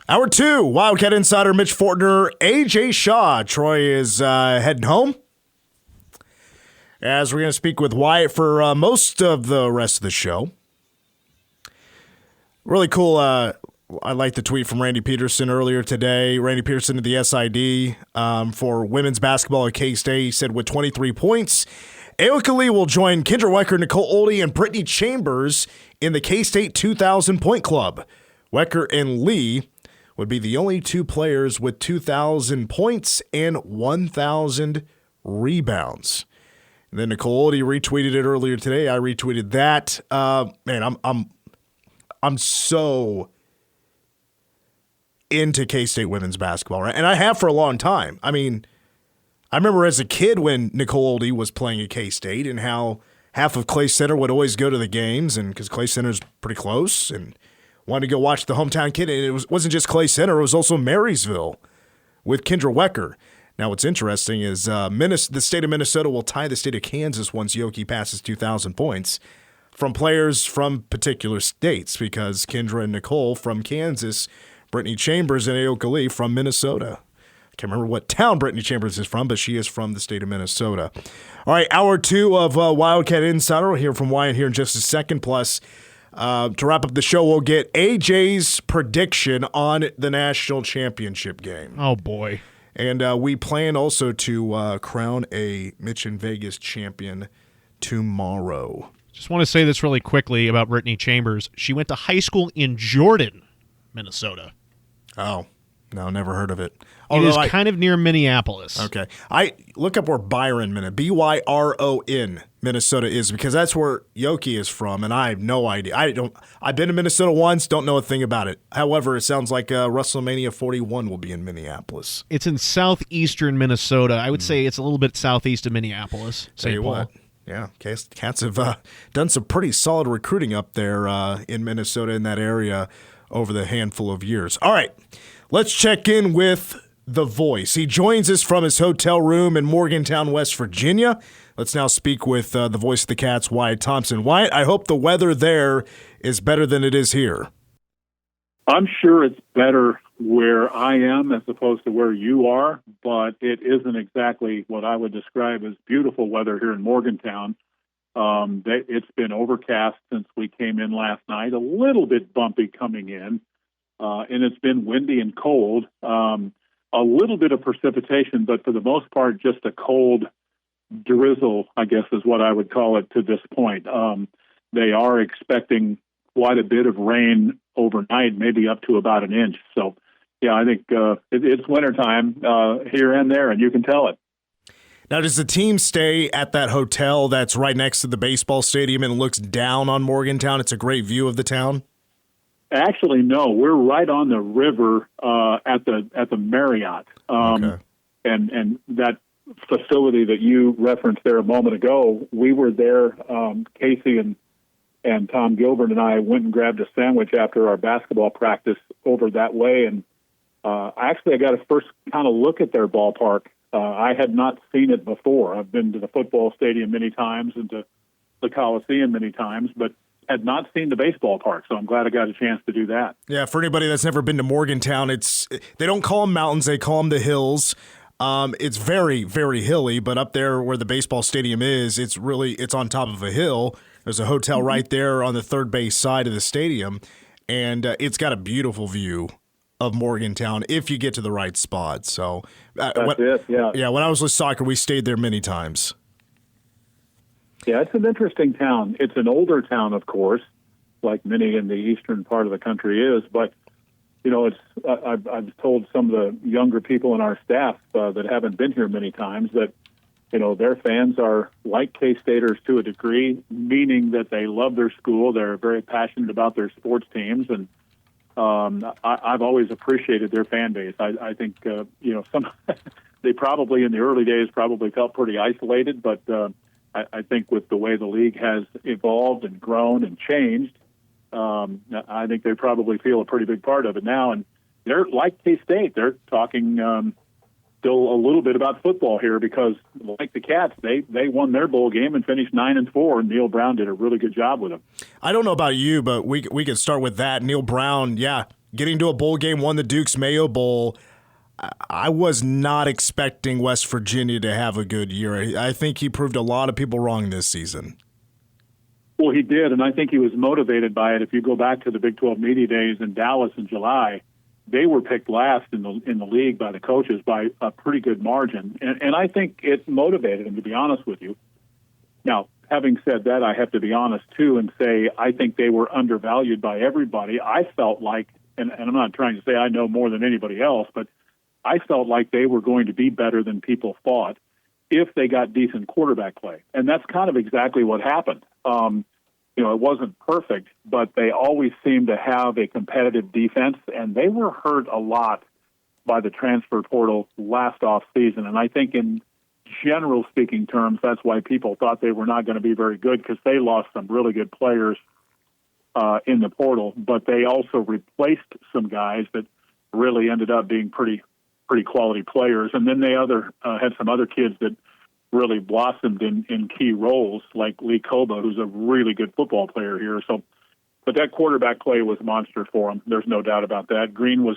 Hour 2, Wildcat insider Mitch Fortner, AJ Shaw. Troy is heading home, as we're going to speak with Wyatt for most of the rest of the show. Really cool. I like the tweet from Randy Peterson earlier today. Randy Peterson at the SID for women's basketball at K-State. He said with 23 points, Aoka Lee will join Kendra Wecker, Nicole Oldie, and Brittany Chambers in the K-State 2,000-point club. Wecker and Lee would be the only two players with 2,000 points and 1,000 rebounds. And then Nicole Oldie retweeted it earlier today. I retweeted that. Man, I'm so into K-State women's basketball, right? And I have for a long time. I mean, I remember as a kid when Nicole Oldie was playing at K-State and how half of Clay Center would always go to the games, and because Clay Center's pretty close, and wanted to go watch the hometown kid. And it wasn't just Clay Center, it was also Marysville with Kendra Wecker. Now, what's interesting is the state of Minnesota will tie the state of Kansas once Yoki passes 2,000 points from players from particular states, because Kendra and Nicole from Kansas, Brittany Chambers and Aoka Lee from Minnesota. I can't remember what town Brittany Chambers is from, but she is from the state of Minnesota. All right, hour 2 of Wildcat Insider. We'll hear from Wyatt here in just a second. Plus, to wrap up the show, we'll get AJ's prediction on the national championship game. Oh, boy. And we plan also to crown a Mitch in Vegas champion tomorrow. Just want to say this really quickly about Brittany Chambers. She went to high school in Jordan, Minnesota. Oh, no, never heard of it. It is kind of near Minneapolis. Okay. I look up where Byron, Byron, Minnesota is, because that's where Yoki is from, and I have no idea. I've been to Minnesota once, don't know a thing about it. However, it sounds like WrestleMania 41 will be in Minneapolis. It's in southeastern Minnesota. I would say it's a little bit southeast of Minneapolis. St. Paul. What? Yeah, Cats have done some pretty solid recruiting up there in Minnesota, in that area, over the handful of years. All right, let's check in with The Voice. He joins us from his hotel room in Morgantown, West Virginia. Let's now speak with the voice of the Cats, Wyatt Thompson. Wyatt, I hope the weather there is better than it is here. I'm sure it's better where I am as opposed to where you are, but it isn't exactly what I would describe as beautiful weather here in Morgantown. It's been overcast since we came in last night, a little bit bumpy coming in, and it's been windy and cold. A little bit of precipitation, but for the most part, just a cold drizzle, I guess is what I would call it to this point. They are expecting quite a bit of rain overnight, maybe up to about an inch. So, yeah, I think it's wintertime here and there, and you can tell it. Now, does the team stay at that hotel that's right next to the baseball stadium and looks down on Morgantown? It's a great view of the town. Actually, no. We're right on the river at the Marriott, Okay. and that facility that you referenced there a moment ago. We were there. Casey and Tom Gilbert and I went and grabbed a sandwich after our basketball practice over that way, and I got a first kind of look at their ballpark. I had not seen it before. I've been to the football stadium many times and to the Coliseum many times, but had not seen the baseball park, so I'm glad I got a chance to do that. Yeah, for anybody that's never been to Morgantown, they don't call them mountains, they call them the hills. It's very, very hilly, but up there where the baseball stadium is, it's on top of a hill. There's a hotel right there on the third base side of the stadium, and it's got a beautiful view of Morgantown if you get to the right spot. So That's it, yeah. Yeah, when I was with soccer, we stayed there many times. Yeah, it's an interesting town. It's an older town, of course, like many in the eastern part of the country is. But, you know, I've told some of the younger people in our staff that haven't been here many times that, you know, their fans are like K-Staters to a degree, meaning that they love their school. They're very passionate about their sports teams. And I've always appreciated their fan base. I think, you know, they probably in the early days probably felt pretty isolated, but I think with the way the league has evolved and grown and changed, I think they probably feel a pretty big part of it now. And they're like K-State. They're talking still a little bit about football here because, like the Cats, they won their bowl game and finished 9-4, and Neil Brown did a really good job with them. I don't know about you, but we could start with that. Neil Brown, yeah, getting to a bowl game, won the Duke's Mayo Bowl. I was not expecting West Virginia to have a good year. I think he proved a lot of people wrong this season. Well, he did, and I think he was motivated by it. If you go back to the Big 12 Media Days in Dallas in July, they were picked last in the league by the coaches by a pretty good margin, and I think it motivated him, to be honest with you. Now, having said that, I have to be honest, too, and say I think they were undervalued by everybody. I felt like, and I'm not trying to say I know more than anybody else, but I felt like they were going to be better than people thought if they got decent quarterback play. And that's kind of exactly what happened. It wasn't perfect, but they always seemed to have a competitive defense, and they were hurt a lot by the transfer portal last offseason. And I think in general speaking terms, that's why people thought they were not going to be very good, because they lost some really good players in the portal, but they also replaced some guys that really ended up being pretty quality players. And then they had some other kids that really blossomed in key roles, like Lee Koba, who's a really good football player here. But that quarterback play was monster for him. There's no doubt about that. Green was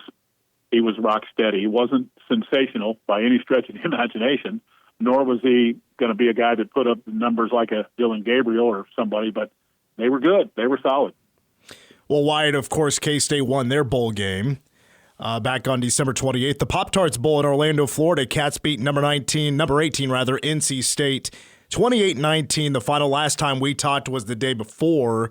rock steady. He wasn't sensational by any stretch of the imagination, nor was he going to be a guy that put up numbers like a Dylan Gabriel or somebody, but they were good. They were solid. Well, Wyatt, of course, K-State won their bowl game back on December 28th. The Pop-Tarts Bowl in Orlando, Florida. Cats beat number 18, NC State, 28-19. The final last time we talked was the day before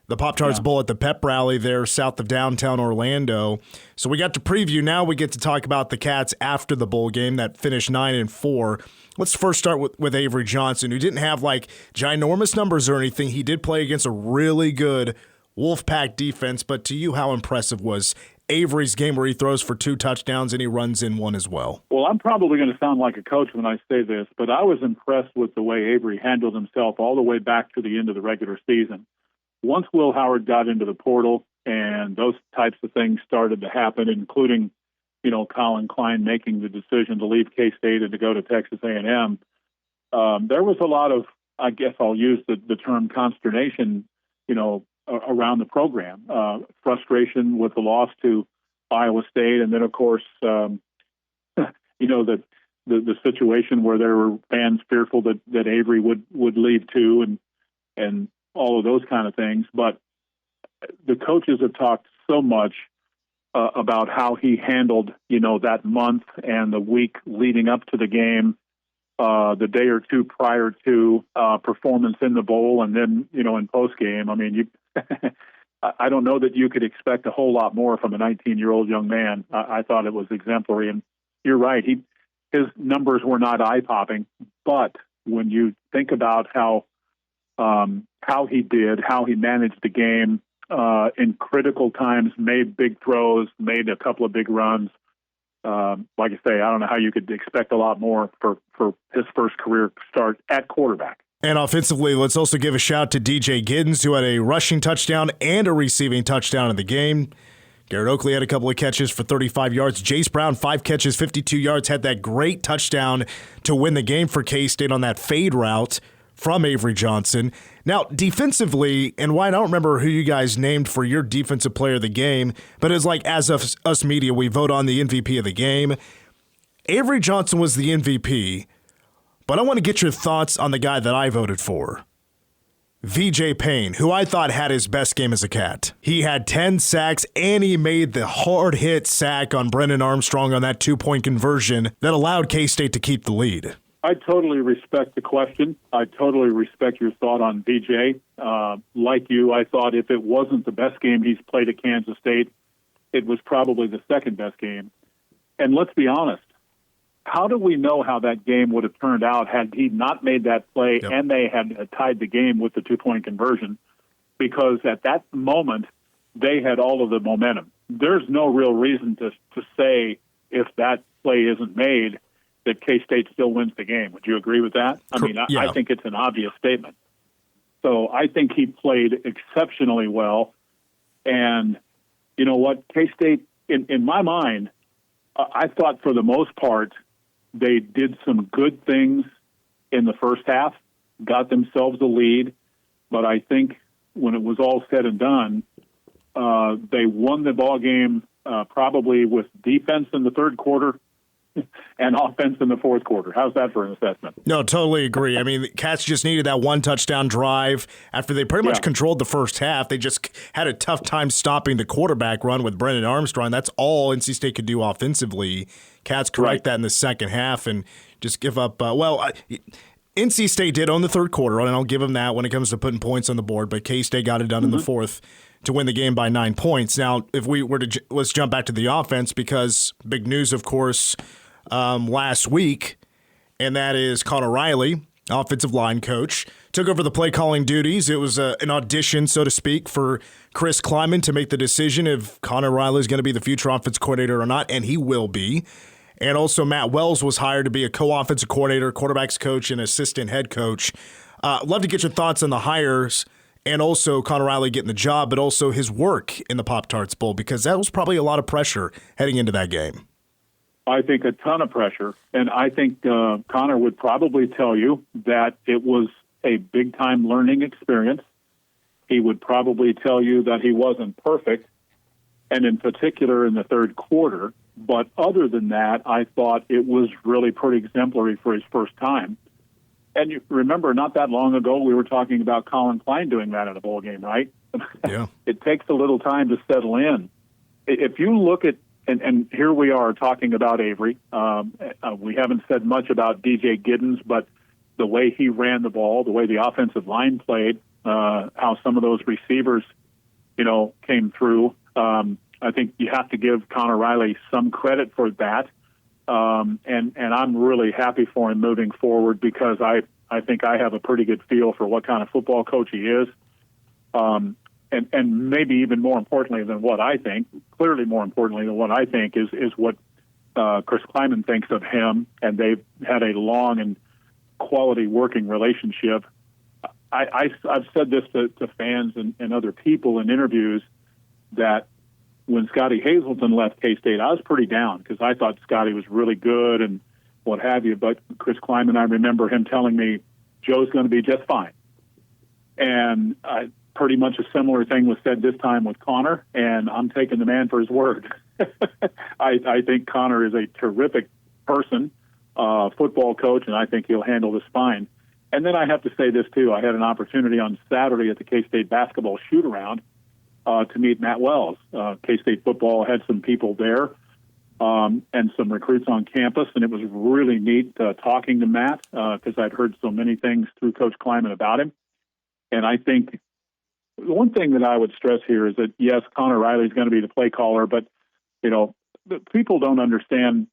the Pop-Tarts Bowl at the pep rally there south of downtown Orlando. So we got to preview. Now we get to talk about the Cats after the bowl game that finished 9-4. Let's first start with Avery Johnson, who didn't have like ginormous numbers or anything. He did play against a really good Wolfpack defense, but to you, how impressive was Avery's game where he throws for 2 touchdowns and he runs in 1 as well? Well, I'm probably going to sound like a coach when I say this, but I was impressed with the way Avery handled himself all the way back to the end of the regular season. Once Will Howard got into the portal and those types of things started to happen, including, Colin Klein making the decision to leave K-State and to go to Texas A&M, there was a lot of, I guess I'll use the term consternation, around the program, frustration with the loss to Iowa State, and then of course, the situation where there were fans fearful that Avery would leave too, and all of those kind of things. But the coaches have talked so much about how he handled, that month and the week leading up to the game, the day or two prior to performance in the bowl, and then, in post game. I mean, I don't know that you could expect a whole lot more from a 19-year-old young man. I thought it was exemplary, and you're right. His numbers were not eye-popping, but when you think about how he managed the game in critical times, made big throws, made a couple of big runs. Like I say, I don't know how you could expect a lot more for his first career start at quarterback. And offensively, let's also give a shout to DJ Giddens, who had a rushing touchdown and a receiving touchdown in the game. Garrett Oakley had a couple of catches for 35 yards. Jace Brown, 5 catches, 52 yards, had that great touchdown to win the game for K-State on that fade route from Avery Johnson. Now, defensively, and Wyatt, I don't remember who you guys named for your defensive player of the game, but it's like as of us media, we vote on the MVP of the game. Avery Johnson was the MVP, but I want to get your thoughts on the guy that I voted for, VJ Payne, who I thought had his best game as a Cat. He had 10 sacks, and he made the hard-hit sack on Brennan Armstrong on that 2-point conversion that allowed K-State to keep the lead. I totally respect the question. I totally respect your thought on VJ. Like you, I thought if it wasn't the best game he's played at Kansas State, it was probably the second best game. And let's be honest, how do we know how that game would have turned out had he not made that play and they had tied the game with the 2-point conversion? Because at that moment, they had all of the momentum. There's no real reason to say if that play isn't made that K-State still wins the game. Would you agree with that? I mean, I think it's an obvious statement. So I think he played exceptionally well. And you know what? K-State, in my mind, I thought for the most part, they did some good things in the first half, got themselves a lead. But I think when it was all said and done, They won the ball game probably with defense in the third quarter and offense in the fourth quarter. How's that for an assessment? No, totally agree. I mean, the Cats just needed that one touchdown drive after they pretty much controlled the first half. They just had a tough time stopping the quarterback run with Brennan Armstrong. That's all NC State could do offensively. Cats correct that in the second half and just give up. NC State did own the third quarter, and I'll give them that when it comes to putting points on the board, but K-State got it done in the fourth to win the game by 9 points. Now, if we were to let's jump back to the offense, because big news, of course, last week, and that is Connor Riley, offensive line coach, took over the play calling duties. It was an audition, so to speak, for Chris Kleiman to make the decision if Connor Riley is going to be the future offensive coordinator or not, and he will be. And also Matt Wells was hired to be a co-offensive coordinator, quarterbacks coach, and assistant head coach. Love to get your thoughts on the hires and also Connor Riley getting the job, but also his work in the Pop-Tarts Bowl, because that was probably a lot of pressure heading into that game. I think a ton of pressure, and I think Connor would probably tell you that it was a big-time learning experience. He would probably tell you that he wasn't perfect, and in particular in the third quarter. But other than that, I thought it was really pretty exemplary for his first time. And you remember, not that long ago, we were talking about Colin Klein doing that in a bowl game, right? Yeah. It takes a little time to settle in. If you look at, and here we are talking about Avery. We haven't said much about DJ Giddens, but the way he ran the ball, the way the offensive line played, how some of those receivers, came through. I think you have to give Connor Riley some credit for that. And I'm really happy for him moving forward, because I think I have a pretty good feel for what kind of football coach he is. And maybe even more importantly than what I think, clearly more importantly than what I think is what Chris Kleiman thinks of him, and they've had a long and quality working relationship. I've said this to fans and other people in interviews, that when Scotty Hazelton left K-State, I was pretty down, because I thought Scotty was really good and what have you. But Chris Kleiman, I remember him telling me, Joe's going to be just fine. And pretty much a similar thing was said this time with Connor, and I'm taking the man for his word. I think Connor is a terrific person, football coach, and I think he'll handle this fine. And then I have to say this, too. I had an opportunity on Saturday at the K-State basketball shoot-around to meet Matt Wells. K-State football had some people there and some recruits on campus, and it was really neat talking to Matt, because I'd heard so many things through Coach Kleiman about him. And I think the one thing that I would stress here is that, yes, Connor Riley is going to be the play caller, but, the people don't understand,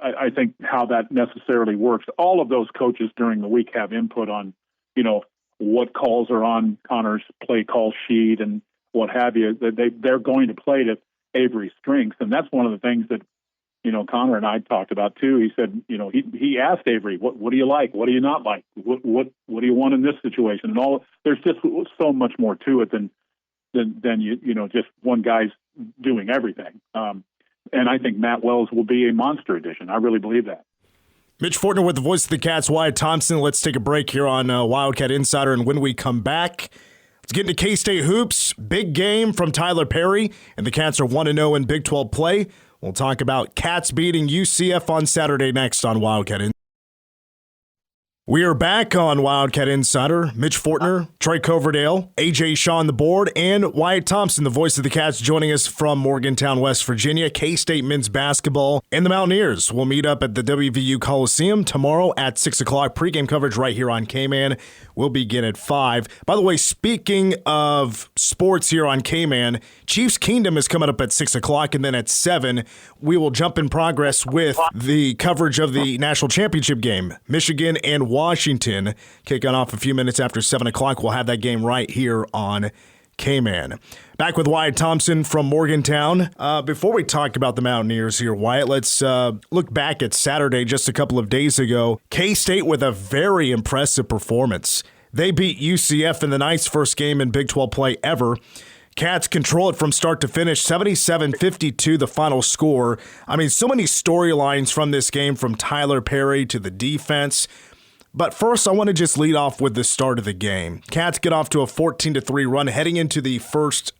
I think, how that necessarily works. All of those coaches during the week have input on, what calls are on Connor's play call sheet and what have you. They're going to play to Avery's strengths, and that's one of the things that Connor and I talked about too. He said, he asked Avery, what do you like, what do you not like, what do you want in this situation, and all. There's just so much more to it than just one guy's doing everything. And I think Matt Wells will be a monster addition. I really believe that. Mitch Fortner with the voice of the Cats, Wyatt Thompson. Let's take a break here on Wildcat Insider, and when we come back, let's get into K-State hoops. Big game from Tyler Perry, and the Cats are 1-0 in Big 12 play. We'll talk about Cats beating UCF on Saturday next on Wildcat Insider. We are back on Wildcat Insider. Mitch Fortner, Troy Coverdale, AJ Shaw on the board, and Wyatt Thompson, the voice of the Cats, joining us from Morgantown, West Virginia. K-State men's basketball and the Mountaineers will meet up at the WVU Coliseum tomorrow at 6 o'clock. Pre-game coverage right here on K-Man will begin at 5. By the way, speaking of sports here on K-Man, Chiefs Kingdom is coming up at 6 o'clock, and then at 7, we will jump in progress with the coverage of the national championship game. Michigan and Washington kicking off a few minutes after 7 o'clock. We'll have that game right here on K-Man. Back with Wyatt Thompson from Morgantown. Before we talk about the Mountaineers here, Wyatt, let's look back at Saturday just a couple of days ago. K-State with a very impressive performance. They beat UCF in the Knights' first game in Big 12 play ever. Cats control it from start to finish, 77-52 the final score. I mean, so many storylines from this game, from Tyler Perry to the defense. But first, I want to just lead off with the start of the game. Cats get off to a 14-3 run heading into the first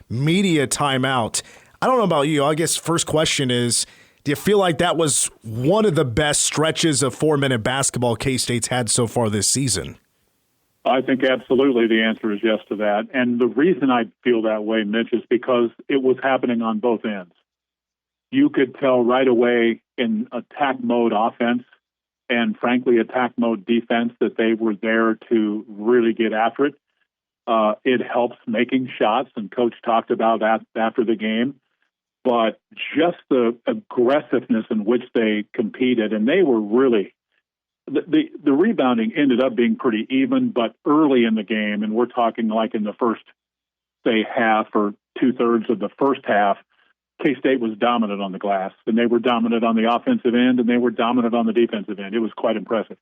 media timeout. I don't know about you. I guess first question is, do you feel like that was one of the best stretches of 4-minute basketball K-State's had so far this season? I think absolutely the answer is yes to that. And the reason I feel that way, Mitch, is because it was happening on both ends. You could tell right away in attack mode offense and, frankly, attack mode defense that they were there to really get after it. It helps making shots, and Coach talked about that after the game. But just the aggressiveness in which they competed, and they were really the rebounding ended up being pretty even, but early in the game, and we're talking like in the first, say, half or 2/3 of the first half, K-State was dominant on the glass, and they were dominant on the offensive end, and they were dominant on the defensive end. It was quite impressive.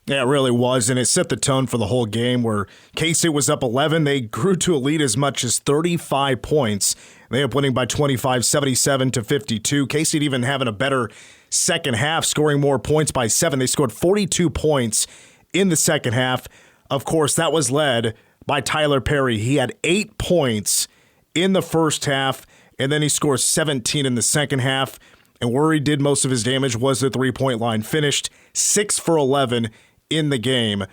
Yeah, it really was, and it set the tone for the whole game where K-State was up 11. They grew to a lead as much as 35 points. They ended up winning by 25, 77-52. K-State even having a better second half, scoring more points by 7. They scored 42 points in the second half. Of course, that was led by Tyler Perry. He had 8 points in the first half, and then he scores 17 in the second half. And where he did most of his damage was the three-point line. Finished 6 for 11 in the game.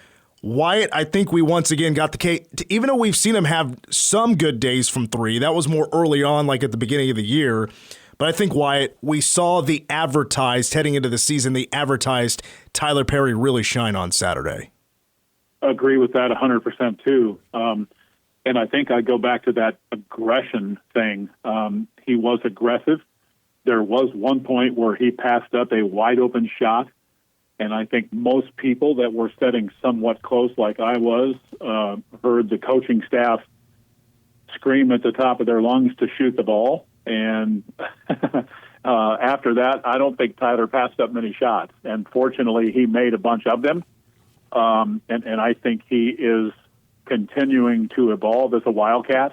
Wyatt, I think we once again got the case. Even though we've seen him have some good days from three, that was more early on, like at the beginning of the year. But I think, Wyatt, we saw the advertised, heading into the season, the advertised Tyler Perry really shine on Saturday. Agree with that 100% too. And I think I go back to that aggression thing. He was aggressive. There was one point where he passed up a wide open shot. And I think most people that were sitting somewhat close, like I was, heard the coaching staff scream at the top of their lungs to shoot the ball. And after that, I don't think Tyler passed up many shots. And fortunately, he made a bunch of them. And I think he is continuing to evolve as a Wildcat.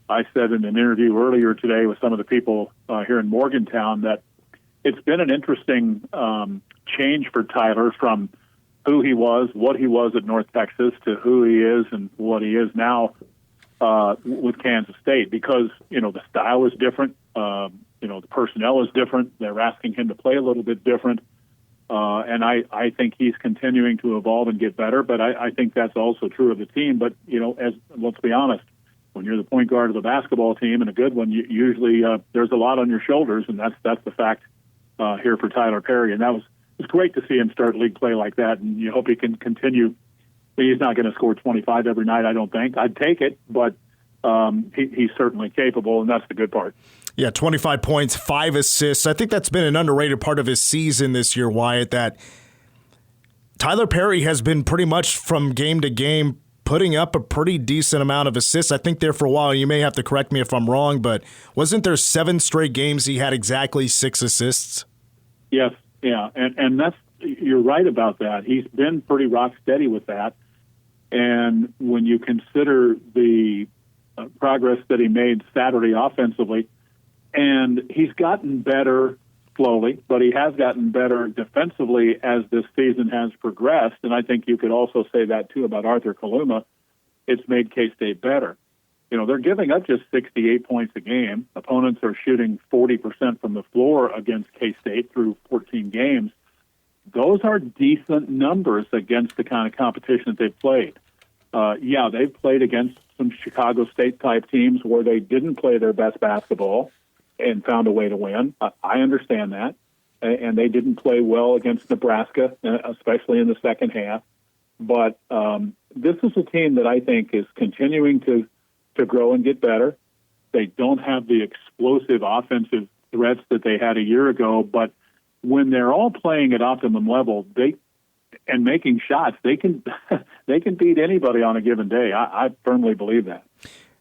I said in an interview earlier today with some of the people here in Morgantown that it's been an interesting change for Tyler from who he was, what he was at North Texas, to who he is and what he is now with Kansas State, because, the style is different. The personnel is different. They're asking him to play a little bit different. And I think he's continuing to evolve and get better, but I think that's also true of the team. But, let's be honest, when you're the point guard of the basketball team and a good one, usually there's a lot on your shoulders, and that's the fact here for Tyler Perry. And it's great to see him start league play like that, and you hope he can continue. He's not going to score 25 every night, I don't think. I'd take it, but he's certainly capable, and that's the good part. Yeah, 25 points, 5 assists. I think that's been an underrated part of his season this year, Wyatt, that Tyler Perry has been pretty much from game to game putting up a pretty decent amount of assists. I think there for a while, you may have to correct me if I'm wrong, but wasn't there 7 straight games he had exactly 6 assists? Yes, yeah, and that's, you're right about that. He's been pretty rock steady with that. And when you consider the progress that he made Saturday offensively, and he's gotten better slowly, but he has gotten better defensively as this season has progressed. And I think you could also say that, too, about Arthur Kaluma. It's made K-State better. They're giving up just 68 points a game. Opponents are shooting 40% from the floor against K-State through 14 games. Those are decent numbers against the kind of competition that they've played. They've played against some Chicago State-type teams where they didn't play their best basketball and found a way to win. I understand that. And they didn't play well against Nebraska, especially in the second half. But this is a team that I think is continuing to grow and get better. They don't have the explosive offensive threats that they had a year ago, but when they're all playing at optimum level, and making shots, they can beat anybody on a given day. I firmly believe that.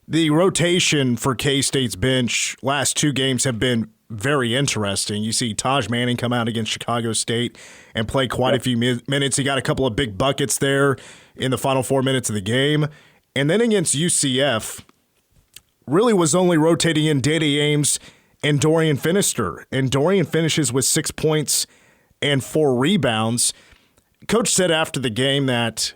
The rotation for K-State's bench last 2 games have been very interesting. You see Taj Manning come out against Chicago State and play quite a few minutes. He got a couple of big buckets there in the final 4 minutes of the game. And then against UCF, really was only rotating in Dede Ames and Dorian Finister. And Dorian finishes with 6 points and 4 rebounds. Coach said after the game that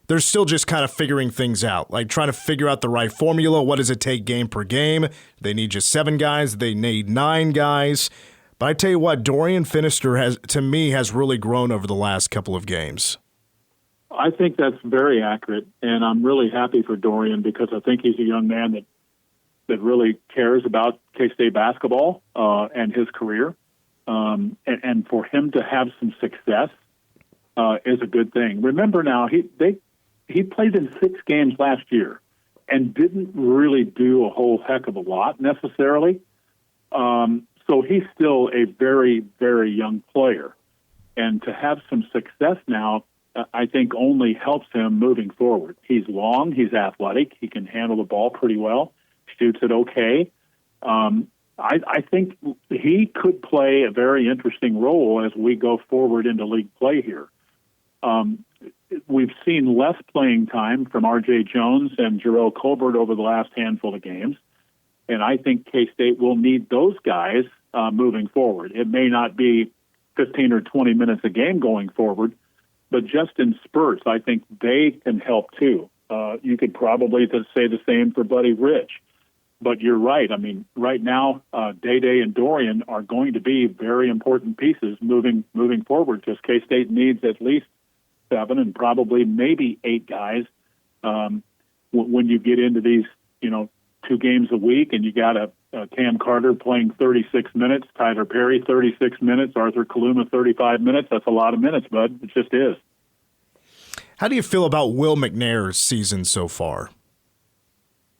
they're still just kind of figuring things out, like trying to figure out the right formula. What does it take game per game? They need just 7 guys. They need 9 guys. But I tell you what, Dorian Finister has really grown over the last couple of games. I think that's very accurate, and I'm really happy for Dorian because I think he's a young man that really cares about K-State basketball and his career. And for him to have some success is a good thing. Remember now, he played in 6 games last year and didn't really do a whole heck of a lot necessarily. So he's still a very, very young player. And to have some success now, I think only helps him moving forward. He's long, he's athletic, he can handle the ball pretty well, shoots it okay. I think he could play a very interesting role as we go forward into league play here. We've seen less playing time from R.J. Jones and Jarrell Colbert over the last handful of games, and I think K-State will need those guys moving forward. It may not be 15 or 20 minutes a game going forward, but just in spurts, I think they can help too. You could probably say the same for Buddy Rich. But you're right. I mean, right now, Day and Dorian are going to be very important pieces moving forward because K-State needs at least 7 and probably maybe 8 guys when you get into these, 2 games a week and you got a Cam Carter playing 36 minutes, Tyler Perry 36 minutes, Arthur Kaluma 35 minutes. That's a lot of minutes, bud. It just is. How do you feel about Will McNair's season so far?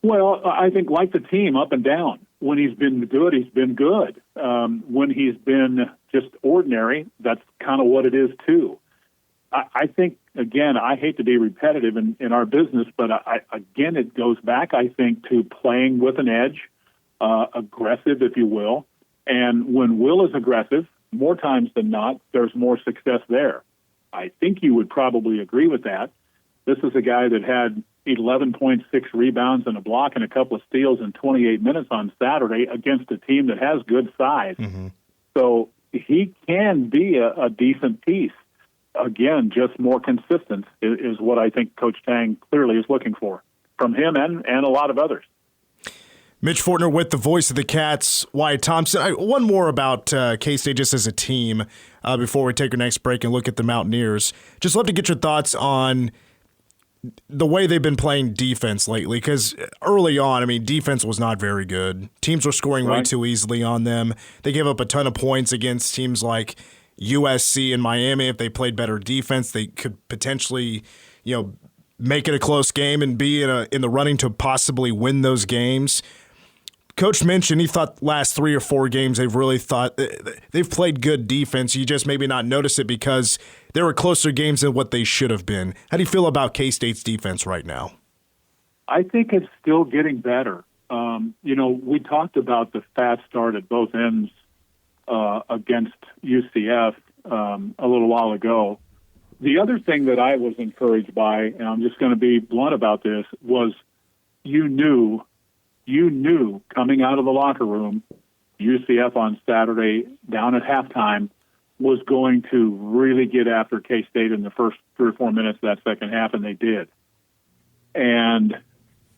Well, I think like the team, up and down. When he's been good, he's been good. When he's been just ordinary, that's kind of what it is too. I think, again, I hate to be repetitive in our business, but again, it goes back, I think, to playing with an edge, aggressive, if you will. And when Will is aggressive, more times than not, there's more success there. I think you would probably agree with that. This is a guy that had 11.6 rebounds and a block and a couple of steals in 28 minutes on Saturday against a team that has good size. Mm-hmm. So he can be a decent piece. Again, just more consistent is what I think Coach Tang clearly is looking for from him and a lot of others. Mitch Fortner with the voice of the Cats, Wyatt Thompson. One more about K-State just as a team before we take our next break and look at the Mountaineers. Just love to get your thoughts on the way they've been playing defense lately, because early on, defense was not very good. Teams were scoring way too easily on them. They gave up a ton of points against teams like USC and Miami. If they played better defense, they could potentially, make it a close game and be in the running to possibly win those games. Coach mentioned he thought last 3 or 4 games they've played good defense. You just maybe not notice it because there were closer games than what they should have been. How do you feel about K-State's defense right now? I think it's still getting better. We talked about the fast start at both ends against UCF a little while ago. The other thing that I was encouraged by, and I'm just going to be blunt about this, was you knew coming out of the locker room, UCF on Saturday down at halftime was going to really get after K-State in the first 3 or 4 minutes of that second half, and they did. And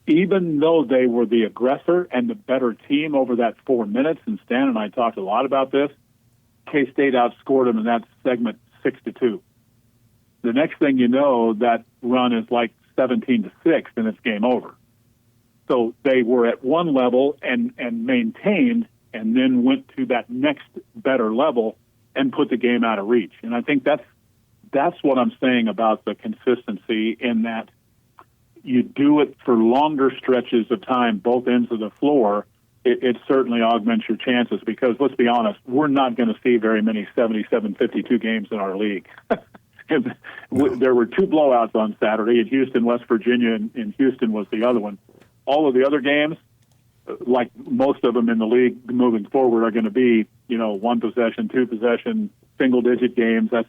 even though they were the aggressor and the better team over that 4 minutes, and Stan and I talked a lot about this, K-State outscored them in that segment 6-2. The next thing you know, that run is like 17-6, and it's game over. So they were at one level and maintained, and then went to that next better level and put the game out of reach. And I think that's what I'm saying about the consistency, in that you do it for longer stretches of time, both ends of the floor. It certainly augments your chances because, let's be honest, we're not going to see very many 77-52 games in our league. There were 2 blowouts on Saturday in Houston, West Virginia, and Houston was the other one. All of the other games, like most of them in the league moving forward, are going to be, 1 possession, 2 possession, single-digit games. That's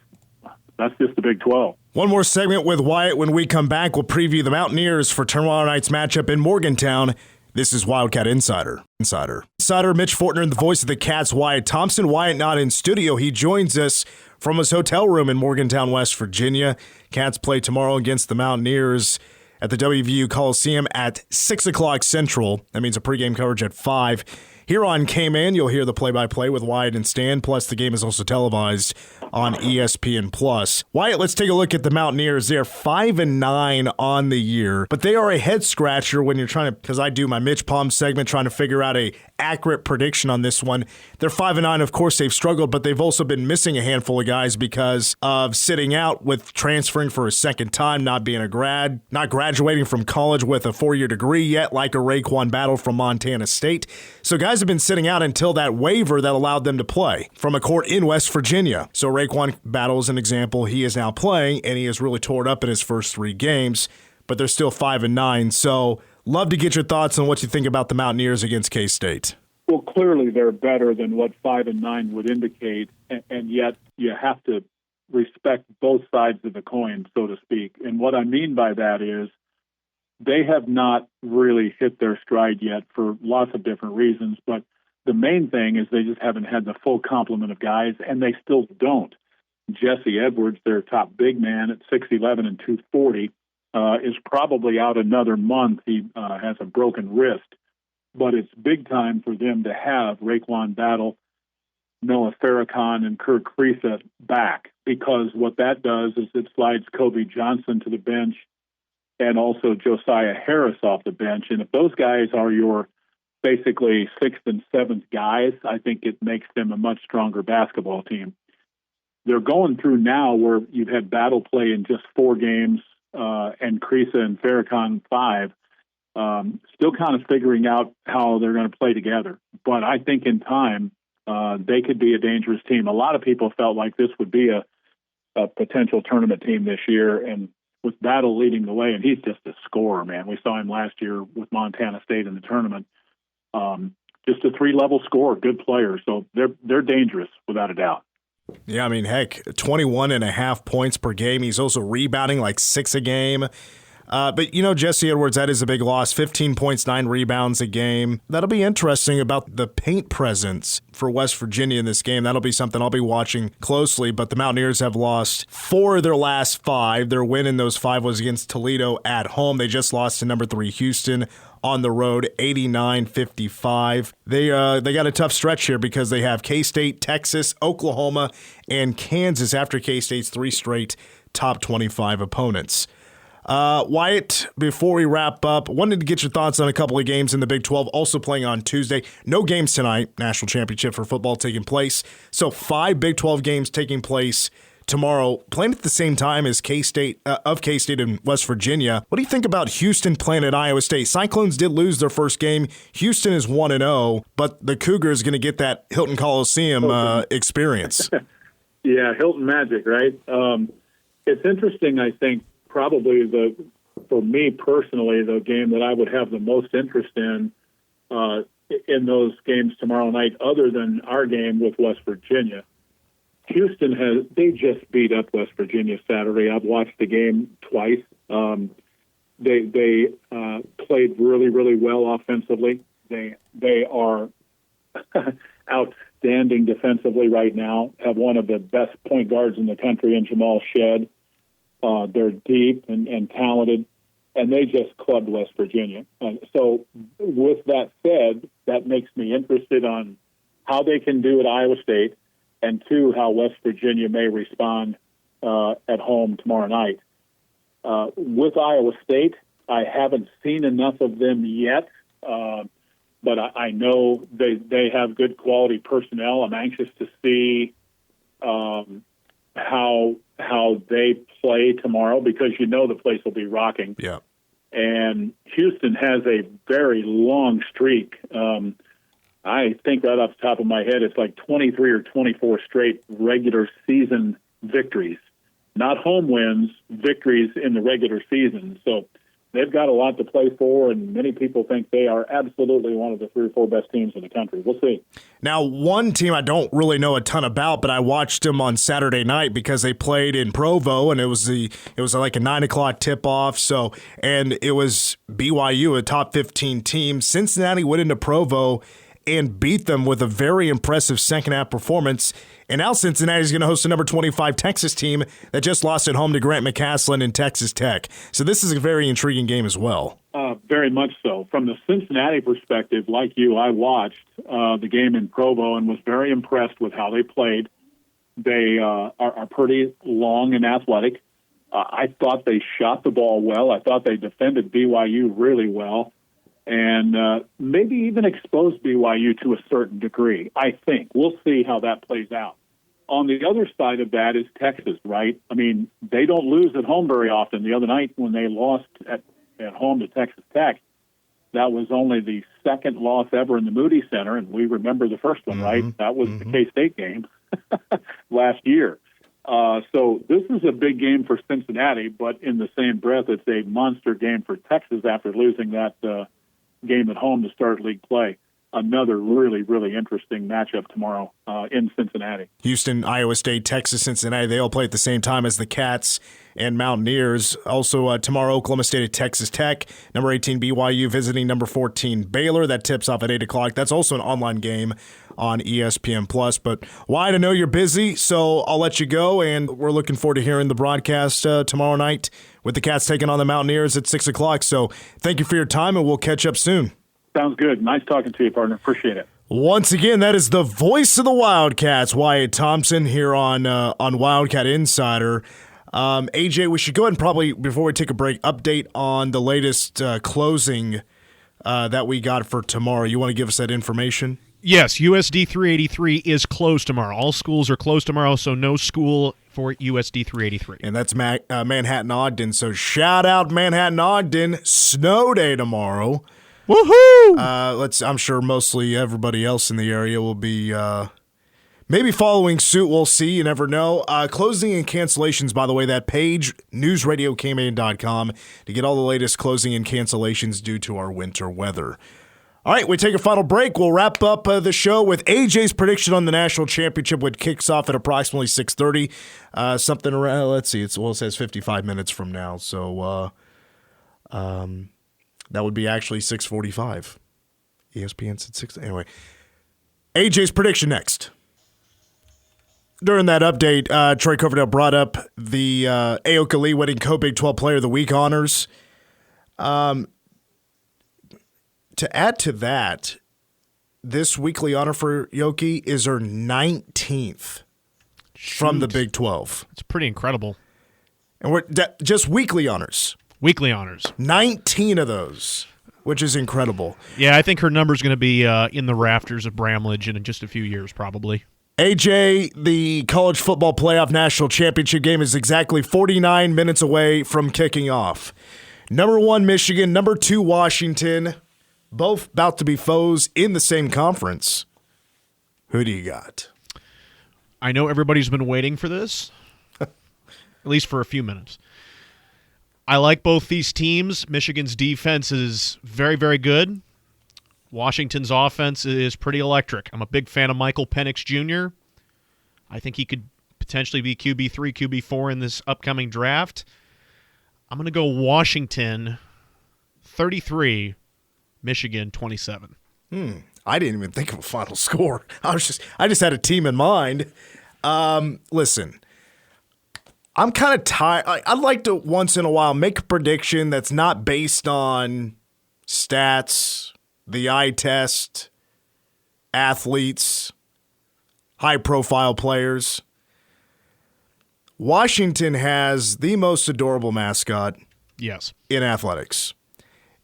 just the Big 12. One more segment with Wyatt. When we come back, we'll preview the Mountaineers for tomorrow night's matchup in Morgantown. This is Wildcat Insider. Mitch Fortner and the voice of the Cats, Wyatt Thompson. Wyatt not in studio. He joins us from his hotel room in Morgantown, West Virginia. Cats play tomorrow against the Mountaineers at the WVU Coliseum at 6 o'clock Central. That means a pregame coverage at 5. Here on K-Man, you'll hear the play-by-play with Wyatt and Stan, plus the game is also televised on ESPN+. Wyatt, let's take a look at the Mountaineers. They're 5-9 on the year, but they are a head-scratcher when you're trying to, because I do my Mitch Palm segment, trying to figure out a accurate prediction on this one. They're 5-9, of course they've struggled, but they've also been missing a handful of guys because of sitting out with transferring for a second time, not being a grad, not graduating from college with a 4-year degree yet, like a Raekwon Battle from Montana State. So guys have been sitting out until that waiver that allowed them to play from a court in West Virginia. So Raekwon Battle is an example. He is now playing, and he has really torn up in his first 3 games, but they're still 5-9. So love to get your thoughts on what you think about the Mountaineers against K-State. Well, clearly they're better than what 5-9 would indicate, and yet you have to respect both sides of the coin, so to speak. And what I mean by that is they have not really hit their stride yet for lots of different reasons, but the main thing is they just haven't had the full complement of guys, and they still don't. Jesse Edwards, their top big man at 6'11" and 240, is probably out another month. He has a broken wrist, but it's big time for them to have Raekwon Battle, Noah Farrakhan, and Kirk Kriisa back, because what that does is it slides Kobe Johnson to the bench and also Josiah Harris off the bench. And if those guys are your basically 6th and 7th guys, I think it makes them a much stronger basketball team. They're going through now where you've had Battle play in just 4 games and Kriisa and Farrakhan 5, still kind of figuring out how they're going to play together. But I think in time, they could be a dangerous team. A lot of people felt like this would be a potential tournament team this year, and with Battle leading the way, and he's just a scorer, man. We saw him last year with Montana State in the tournament. Just a 3-level scorer, good player. So they're dangerous without a doubt. Yeah, I mean, heck, 21.5 points per game. He's also rebounding like 6 a game. But, Jesse Edwards, that is a big loss. 15 points, 9 rebounds a game. That'll be interesting about the paint presence for West Virginia in this game. That'll be something I'll be watching closely. But the Mountaineers have lost 4 of their last 5. Their win in those 5 was against Toledo at home. They just lost to number 3 Houston on the road, 89-55. They got a tough stretch here because they have K-State, Texas, Oklahoma, and Kansas after K-State's 3 straight top 25 opponents. Wyatt, before we wrap up, wanted to get your thoughts on a couple of games in the Big 12, also playing on Tuesday. No games tonight, national championship for football taking place. So 5 Big 12 games taking place tomorrow, playing at the same time as K-State in West Virginia. What do you think about Houston playing at Iowa State? Cyclones did lose their first game. Houston is 1-0, but the Cougars going to get that Hilton Coliseum experience. Yeah, Hilton Magic, right? It's interesting, I think, probably for me personally, the game that I would have the most interest in those games tomorrow night, other than our game with West Virginia. Houston they just beat up West Virginia Saturday. I've watched the game twice. They played really, really well offensively. They are outstanding defensively right now, have one of the best point guards in the country in Jamal Shedd. They're deep and talented, and they just clubbed West Virginia. So with that said, that makes me interested on how they can do at Iowa State, and 2, how West Virginia may respond at home tomorrow night. With Iowa State, I haven't seen enough of them yet, but I know they have good quality personnel. I'm anxious to see how they play tomorrow, because the place will be rocking. Yeah. And Houston has a very long streak. I think right off the top of my head, it's like 23 or 24 straight regular season victories. Not home wins, victories in the regular season. So they've got a lot to play for, and many people think they are absolutely one of the 3 or 4 best teams in the country. We'll see. Now, one team I don't really know a ton about, but I watched them on Saturday night because they played in Provo, and it was like a 9:00 tip-off. And it was BYU, a top 15 team. Cincinnati went into Provo and beat them with a very impressive second-half performance. And now Cincinnati's going to host the number 25 Texas team that just lost at home to Grant McCasland and Texas Tech. So this is a very intriguing game as well. Very much so. From the Cincinnati perspective, like you, I watched the game in Provo and was very impressed with how they played. They are pretty long and athletic. I thought they shot the ball well. I thought they defended BYU really well, and maybe even exposed BYU to a certain degree, I think. We'll see how that plays out. On the other side of that is Texas, right? I mean, they don't lose at home very often. The other night when they lost at home to Texas Tech, that was only the second loss ever in the Moody Center, and we remember the first one, right? That was the K-State game last year. So this is a big game for Cincinnati, but in the same breath, it's a monster game for Texas after losing that game at home to start league play. Another really, really interesting matchup tomorrow in Cincinnati. Houston, Iowa State, Texas, Cincinnati, they all play at the same time as the Cats and Mountaineers. Also tomorrow, Oklahoma State at Texas Tech. Number 18, BYU visiting number 14, Baylor. That tips off at 8 o'clock. That's also an online game on ESPN+. But Wyatt, I know you're busy, so I'll let you go, and we're looking forward to hearing the broadcast tomorrow night with the Cats taking on the Mountaineers at 6 o'clock. So thank you for your time, and we'll catch up soon. Sounds good. Nice talking to you, partner. Appreciate it. Once again, that is the voice of the Wildcats, Wyatt Thompson, here on Wildcat Insider. AJ, we should go ahead and probably, before we take a break, update on the latest closing that we got for tomorrow. You want to give us that information? Yes, USD 383 is closed tomorrow. All schools are closed tomorrow, so no school for USD 383. And that's Manhattan Ogden. So shout out Manhattan Ogden. Snow day tomorrow. Woohoo! I'm sure mostly everybody else in the area will be maybe following suit. We'll see. You never know. Closing and cancellations, by the way, that page, newsradiokmaine.com, to get all the latest closing and cancellations due to our winter weather. All right, we take a final break. We'll wrap up the show with AJ's prediction on the national championship, which kicks off at approximately 6:30. Something around, let's see, it says 55 minutes from now. So that would be actually 6:45. ESPN's at 6. Anyway, AJ's prediction next. During that update, Troy Coverdale brought up the Aoka Lee winning Co-Big 12 Player of the Week honors. To add to that, this weekly honor for Yoki is her 19th from the Big 12. It's pretty incredible. And we're just weekly honors. Weekly honors. 19 of those, which is incredible. Yeah, I think her number's going to be in the rafters of Bramlage in just a few years, probably. AJ, the college football playoff national championship game is exactly 49 minutes away from kicking off. Number 1, Michigan. Number 2, Washington. Both about to be foes in the same conference. Who do you got? I know everybody's been waiting for this, at least for a few minutes. I like both these teams. Michigan's defense is very, very good. Washington's offense is pretty electric. I'm a big fan of Michael Penix Jr. I think he could potentially be QB3, QB4 in this upcoming draft. I'm going to go Washington 33, Michigan 27. I didn't even think of a final score. I just had a team in mind. Listen, I'm kind of tired. I'd like to once in a while make a prediction that's not based on stats, the eye test, athletes, high-profile players. Washington has the most adorable mascot in athletics,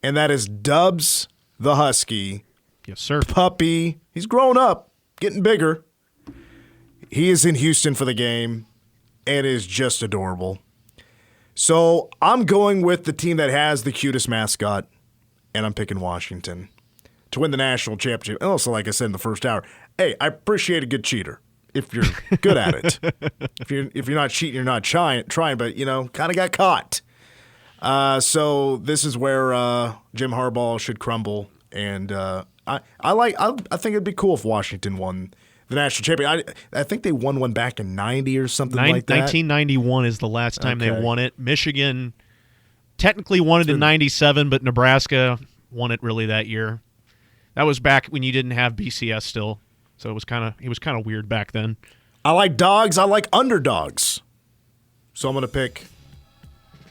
and that is Dubs the Husky. Yes, sir. Puppy. He's grown up, getting bigger. He is in Houston for the game and is just adorable. So I'm going with the team that has the cutest mascot, and I'm picking Washington to win the national championship. And also, like I said in the first hour, hey, I appreciate a good cheater if you're good at it. If you're not cheating, you're not trying, but, kind of got caught. So this is where Jim Harbaugh should crumble, and I think it'd be cool if Washington won the national championship. I think they won one back in 90 or something like that. 1991 is the last time they won it. Michigan technically won it in 97, but Nebraska won it really that year. That was back when you didn't have BCS still, so it was kind of weird back then. I like dogs. I like underdogs. So I'm going to pick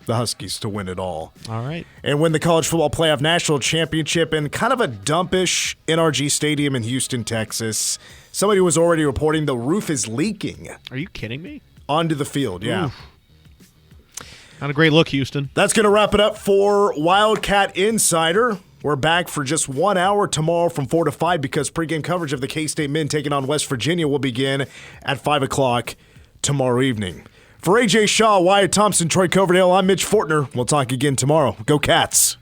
the Huskies to win it all. All right. And win the College Football Playoff National Championship in kind of a dumpish NRG Stadium in Houston, Texas. Somebody was already reporting the roof is leaking. Are you kidding me? Onto the field, yeah. Oof. Not a great look, Houston. That's going to wrap it up for Wildcat Insider. We're back for just 1 hour tomorrow from 4 to 5 because pregame coverage of the K-State men taking on West Virginia will begin at 5 o'clock tomorrow evening. For AJ Shaw, Wyatt Thompson, Troy Coverdale, I'm Mitch Fortner. We'll talk again tomorrow. Go Cats.